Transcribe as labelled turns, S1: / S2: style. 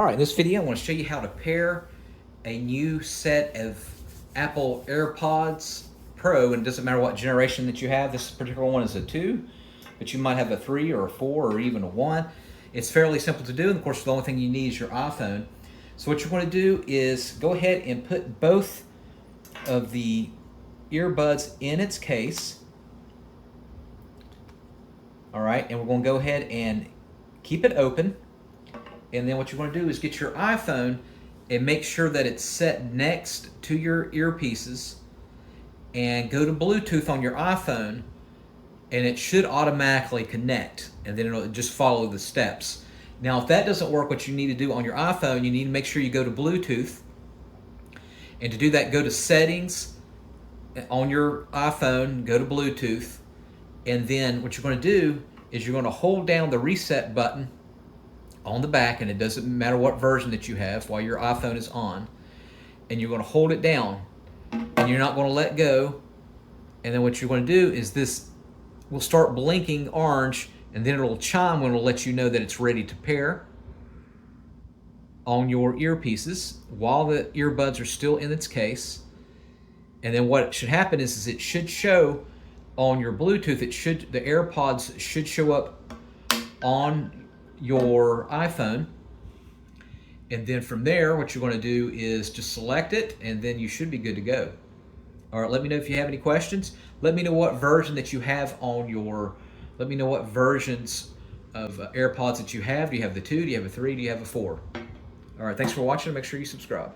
S1: All right, in this video I want to show you how to pair a new set of Apple AirPods Pro, and it doesn't matter what generation that you have. This particular one is a 2, but you might have a 3 or a 4 or even a 1. It's fairly simple to do, and of course the only thing you need is your iPhone. So what you want to do is go ahead and put both of the earbuds in its case. All right, and we're going to go ahead and keep it open. And then what you want to do is get your iPhone and make sure that it's set next to your earpieces, and go to Bluetooth on your iPhone, and it should automatically connect, and then it'll just follow the steps. Now if that doesn't work, what you need to do on your iPhone, you need to make sure you go to Bluetooth, and to do that go to Settings on your iPhone, go to Bluetooth, and then what you're going to do is you're going to hold down the reset button on the back, and it doesn't matter what version that you have while your iPhone is on, and you're going to hold it down and you're not going to let go. And then what you're going to do is this will start blinking orange, and then it'll chime when it'll let you know that it's ready to pair on your earpieces while the earbuds are still in its case. And then what should happen is it should show on your Bluetooth, the AirPods should show up on your iPhone, and then from there what you're going to do is just select it, and then you should be good to go. All right, let me know if you have any questions. Let me know what version that you have on your, let me know what versions of AirPods that you have. Do you have the 2, do you have a 3, do you have a 4? All right, thanks for watching. Make sure you subscribe.